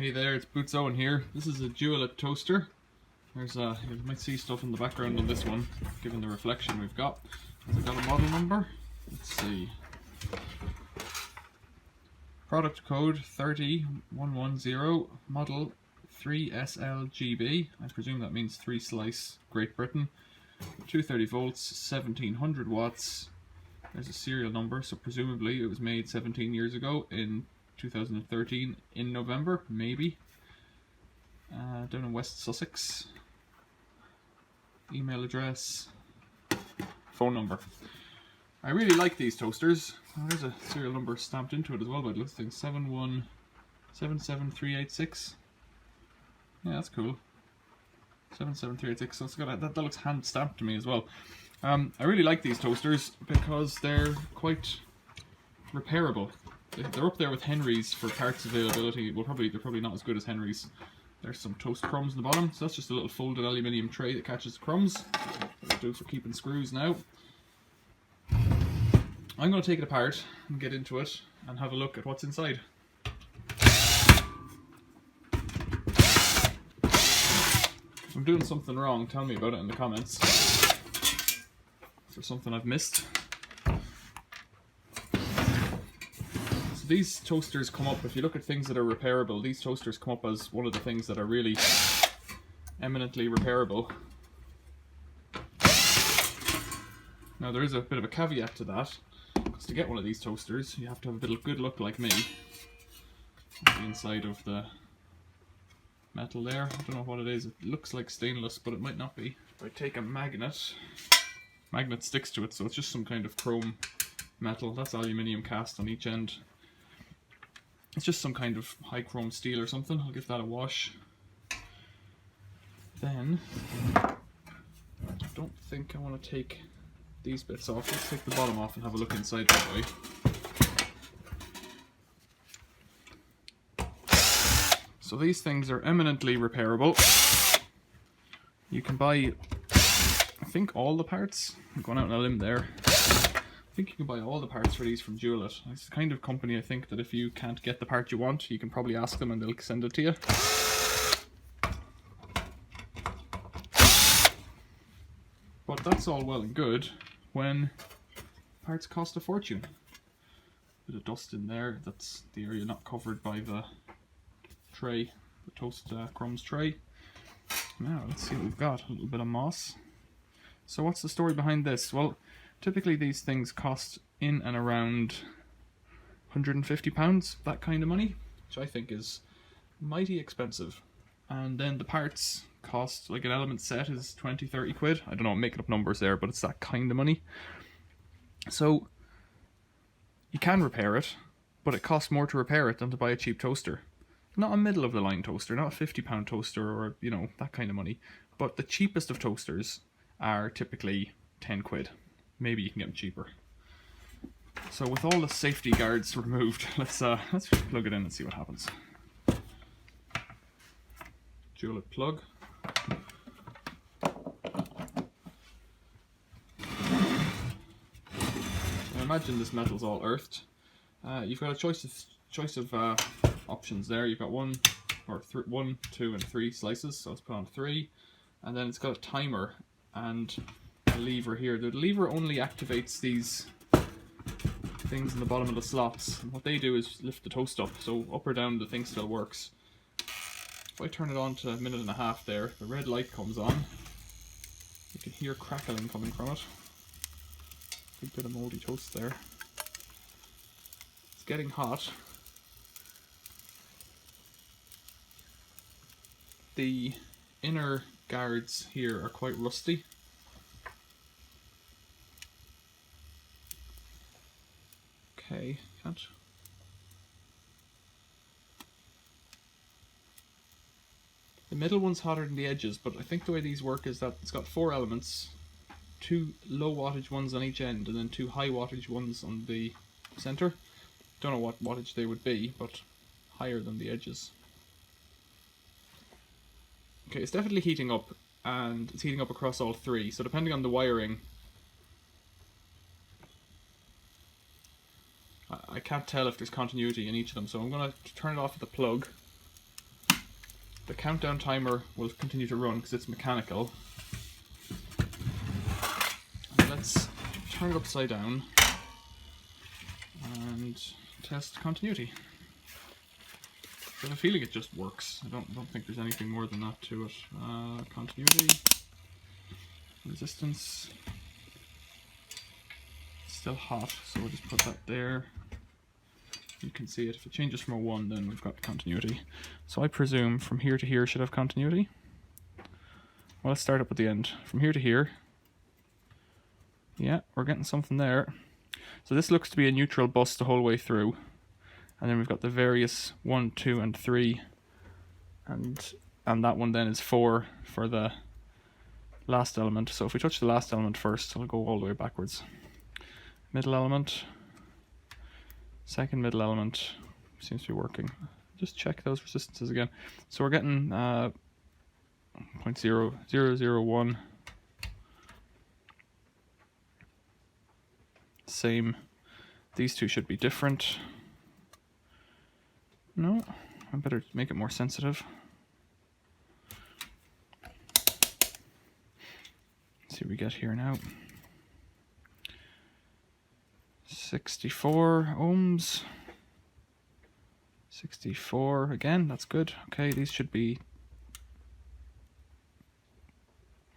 Hey there, it's Boots Owen here. This is a Dualit toaster. You might see stuff in the background on this one, given the reflection we've got. Has it got a model number? Let's see. Product code 30110, model 3SLGB. I presume that means 3 slice Great Britain. 230 volts, 1700 watts. There's a serial number, so presumably it was made 17 years ago in 2013 in November, maybe. Down in West Sussex. Email address. Phone number. I really like these toasters. Oh, there's a serial number stamped into it as well by the looks of things. 7177386. Yeah, that's cool. 77386. So it's got that looks hand stamped to me as well. I really like these toasters because they're quite repairable. They're up there with Henry's for parts availability. They're probably not as good as Henry's. There's some toast crumbs in the bottom, so that's just a little folded aluminium tray that catches the crumbs. That'll do for keeping screws now. I'm going to take it apart and get into it and have a look at what's inside. If I'm doing something wrong, tell me about it in the comments. Is there something I've missed? These toasters come up, if you look at things that are repairable, these toasters come up as one of the things that are really eminently repairable. Now there is a bit of a caveat to that, because to get one of these toasters you have to have a bit of good luck like me. The inside of the metal there, I don't know what it is, it looks like stainless but it might not be. If I take a magnet sticks to it, so it's just some kind of chrome metal. That's aluminium cast on each end. It's just some kind of high chrome steel or something. I'll give that a wash. Then, I don't think I want to take these bits off. Let's take the bottom off and have a look inside that way. So these things are eminently repairable. You can buy, I think, all the parts. I'm going out on a limb there. I think you can buy all the parts for these from Dualit. It's the kind of company, I think, that if you can't get the part you want, you can probably ask them and they'll send it to you. But that's all well and good when parts cost a fortune. Bit of dust in there, that's the area not covered by the tray, the toast crumbs tray. Now, let's see what we've got. A little bit of moss. So what's the story behind this? Well, typically these things cost in and around £150, that kind of money, which I think is mighty expensive. And then the parts cost, like an element set is 20-30 quid. I don't know, I'm making up numbers there, but it's that kind of money. So you can repair it, but it costs more to repair it than to buy a cheap toaster. Not a middle of the line toaster, not a £50 toaster or, you know, that kind of money. But the cheapest of toasters are typically 10 quid. Maybe you can get them cheaper. So with all the safety guards removed, let's just plug it in and see what happens. Dualit plug. I imagine this metal's all earthed. You've got a choice of options there. You've got 1, 2, and 3 slices. So let's put on 3, and then it's got a timer and lever here. The lever only activates these things in the bottom of the slots, and what they do is lift the toast up, so up or down the thing still works. If I turn it on to 1.5 minutes there, the red light comes on. You can hear crackling coming from it. Big bit of mouldy toast there. It's getting hot. The inner guards here are quite rusty. Okay, can't. The middle one's hotter than the edges, but I think the way these work is that it's got 4 elements, 2 low wattage ones on each end, and then 2 high wattage ones on the center. Don't know what wattage they would be, but higher than the edges. Okay, it's definitely heating up, and it's heating up across all 3, so depending on the wiring, I can't tell if there's continuity in each of them, so I'm going to turn it off with the plug the countdown timer will continue to run because it's mechanical. And let's turn it upside down and test continuity. I have a feeling it just works. I don't think there's anything more than that to it. Continuity, resistance, it's still hot, so we'll just put that there. You can see it. If it changes from a 1, then we've got continuity. So I presume from here to here should have continuity. Well, let's start up at the end. From here to here. Yeah, we're getting something there. So this looks to be a neutral bus the whole way through. And then we've got the various 1, 2, and 3. And that one then is 4 for the last element. So if we touch the last element first, it'll go all the way backwards. Middle element. Second middle element. Seems to be working. Just check those resistances again. So we're getting 0.0001. Same. These two should be different. No, I better make it more sensitive. Let's see what we get here now. 64 ohms. 64 again, that's good. Okay, these should be...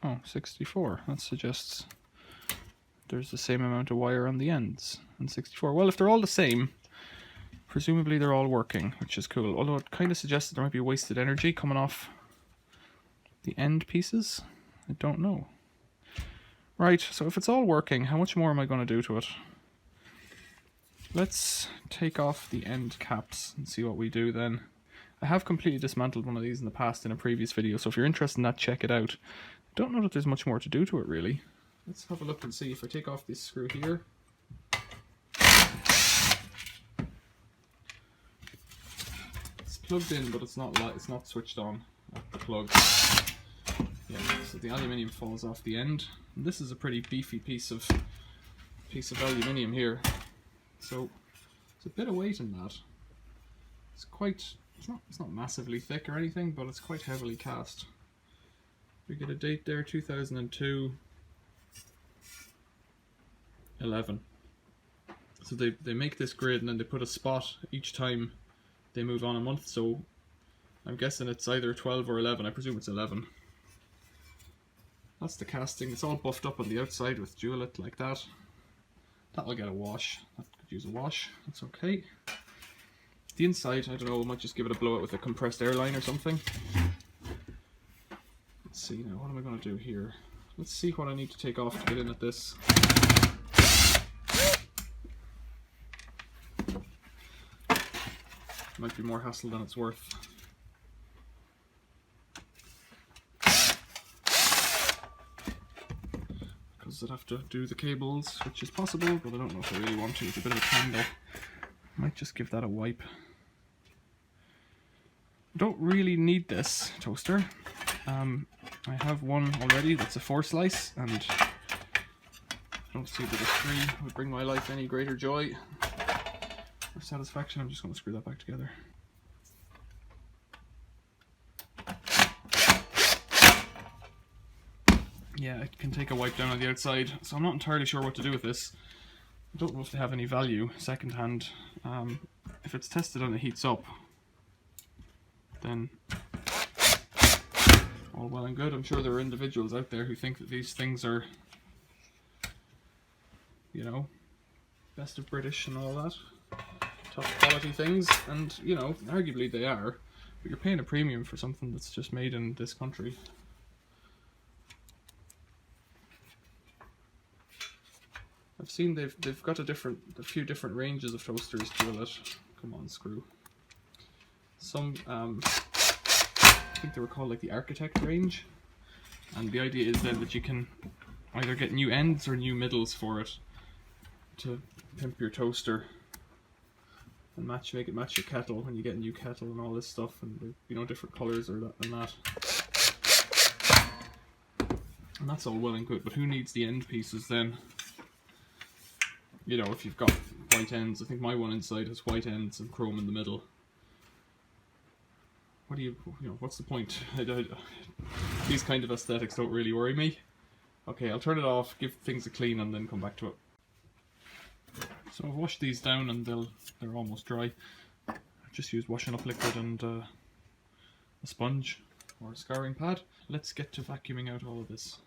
Oh, 64. That suggests there's the same amount of wire on the ends. And 64. Well, if they're all the same, presumably they're all working, which is cool. Although it kind of suggests that there might be wasted energy coming off the end pieces. I don't know. Right, so if it's all working, how much more am I going to do to it? Let's take off the end caps and see what we do then. I have completely dismantled one of these in the past in a previous video, so if you're interested in that, check it out. I don't know that there's much more to do to it, really. Let's have a look and see. If I take off this screw here... plugged in, but it's not switched on at the plug. Yeah, so the aluminium falls off the end. And this is a pretty beefy piece of aluminium here. So it's a bit of weight in that. It's not massively thick or anything, but it's quite heavily cast. We get a date there, 2002 11. So they make this grid and then they put a spot each time they move on a month, so I'm guessing it's either 12 or 11. I presume it's 11. That's the casting. It's all buffed up on the outside with Dualit like that. That'll get a wash. That could use a wash. That's okay. The inside, I don't know, we might just give it a blowout with a compressed air line or something. Let's see now, what am I going to do here? Let's see what I need to take off to get in at this. Might be more hassle than it's worth. Because I'd have to do the cables, which is possible, but I don't know if I really want to. It's a bit of a tangle. Might just give that a wipe. Don't really need this toaster. I have one already that's a 4 slice, and I don't see that a 3 would bring my life any greater joy or satisfaction. I'm just going to screw that back together. Yeah, it can take a wipe down on the outside, so I'm not entirely sure what to do with this. I don't know if they have any value secondhand. If it's tested and it heats up, then all well and good. I'm sure there are individuals out there who think that these things are, you know, best of British and all that. Top quality things, and, you know, arguably they are, but you're paying a premium for something that's just made in this country. I've seen they've got a few different ranges of toasters. Dualit. Come on, screw. Some I think they were called like the Architect range, and the idea is then that you can either get new ends or new middles for it to pimp your toaster and make it match your kettle when you get a new kettle and all this stuff, and, you know, different colors or that and that. And that's all well and good, but who needs the end pieces then? You know, if you've got white ends, I think my one inside has white ends and chrome in the middle. what do you know, what's the point? These kind of aesthetics don't really worry me. Okay, I'll turn it off, give things a clean, and then come back to it. So I've washed these down and they're almost dry. I've just used washing up liquid and a sponge or a scouring pad. Let's get to vacuuming out all of this.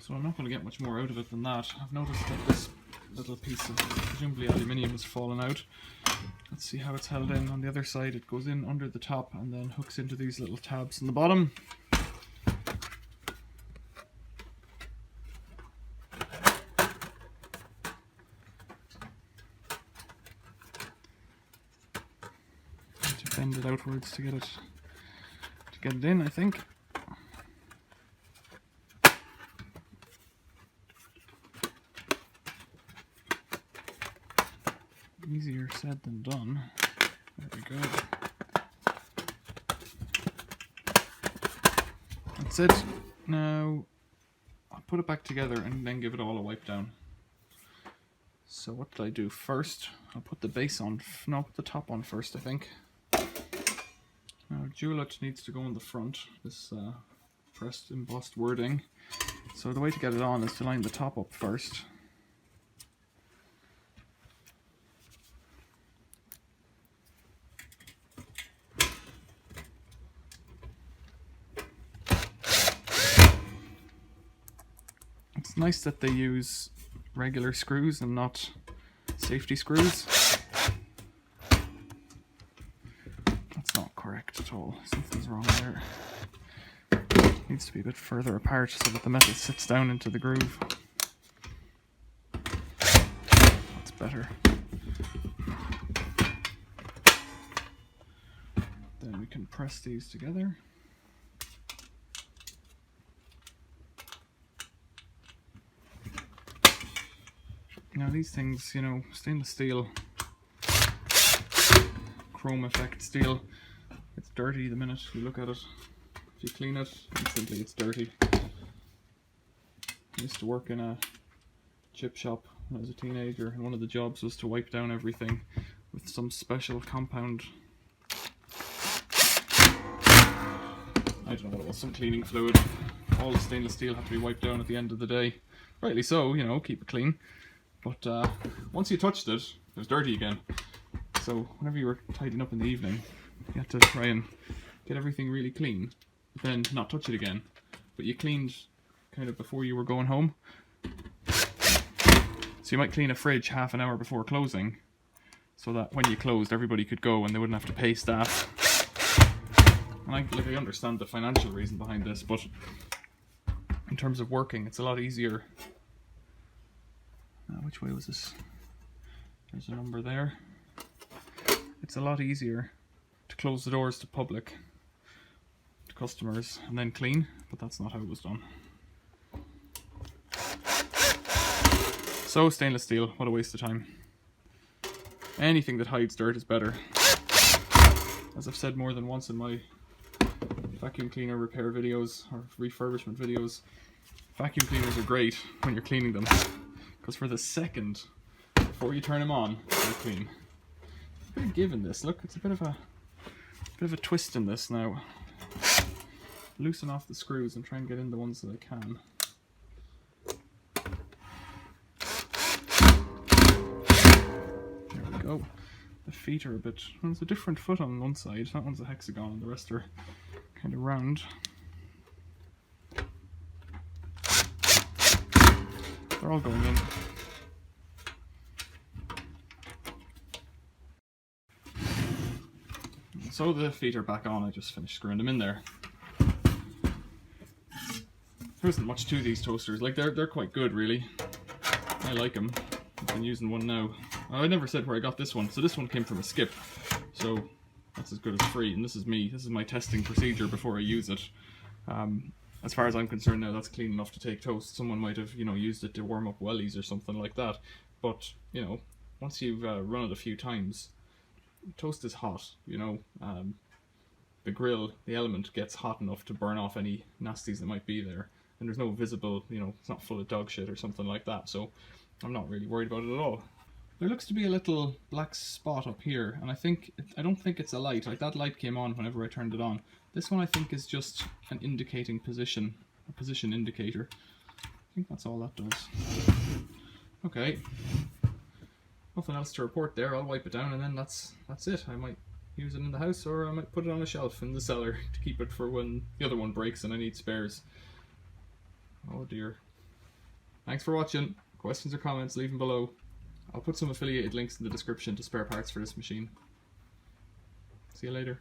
So I'm not going to get much more out of it than that. I've noticed that this little piece of presumably aluminium has fallen out. Let's see how it's held in on the other side. It goes in under the top and then hooks into these little tabs in the bottom. Need to bend it outwards to get it in, I think. Easier said than done. There we go. That's it. Now I'll put it back together and then give it all a wipe down. So what did I do first? I'll put the base on. No, put the top on first, I think. Now Dualit needs to go in the front. This pressed embossed wording. So the way to get it on is to line the top up first. It's nice that they use regular screws and not safety screws. That's not correct at all. Something's wrong there. It needs to be a bit further apart so that the metal sits down into the groove. That's better. Then we can press these together. Now these things, you know, stainless steel, chrome effect steel, it's dirty the minute you look at it. If you clean it, instantly it's dirty. I used to work in a chip shop when I was a teenager, and one of the jobs was to wipe down everything with some special compound. I don't know what it was, some cleaning fluid. All the stainless steel had to be wiped down at the end of the day. Rightly so, you know, keep it clean. But once you touched it, it was dirty again. So whenever you were tidying up in the evening, you had to try and get everything really clean, but then not touch it again. But you cleaned kind of before you were going home. So you might clean a fridge half an hour before closing, so that when you closed, everybody could go and they wouldn't have to pay staff. And I understand the financial reason behind this, but in terms of working, it's a lot easier. Which way was this? There's a number there. It's a lot easier to close the doors to public, to customers, and then clean, but that's not how it was done. So stainless steel, what a waste of time. Anything that hides dirt is better. As I've said more than once in my vacuum cleaner repair videos or refurbishment videos, vacuum cleaners are great when you're cleaning them, because for the second before you turn them on, they're clean. A bit of give in this. Look, it's a bit of a twist in this now. Loosen off the screws and try and get in the ones that I can. There we go. The feet are a bit... Well, there's a different foot on one side. That one's a hexagon and the rest are kind of round. They're all going in. So the feet are back on. I just finished screwing them in there. There isn't much to these toasters. Like, they're quite good, really. I like them. I've been using one now. I never said where I got this one. So this one came from a skip. So that's as good as free. And this is me. This is my testing procedure before I use it. As far as I'm concerned now, that's clean enough to take toast. Someone might have, you know, used it to warm up wellies or something like that. But, you know, once you've run it a few times, toast is hot, you know. The grill, the element gets hot enough to burn off any nasties that might be there. And there's no visible, you know, it's not full of dog shit or something like that. So I'm not really worried about it at all. There looks to be a little black spot up here, and I don't think it's a light. Like, that light came on whenever I turned it on. This one I think is just an indicating position, a position indicator. I think that's all that does. Okay. Nothing else to report there. I'll wipe it down and then that's it. I might use it in the house, or I might put it on a shelf in the cellar to keep it for when the other one breaks and I need spares. Oh dear. Thanks for watching. Questions or comments, leave them below. I'll put some affiliated links in the description to spare parts for this machine. See you later.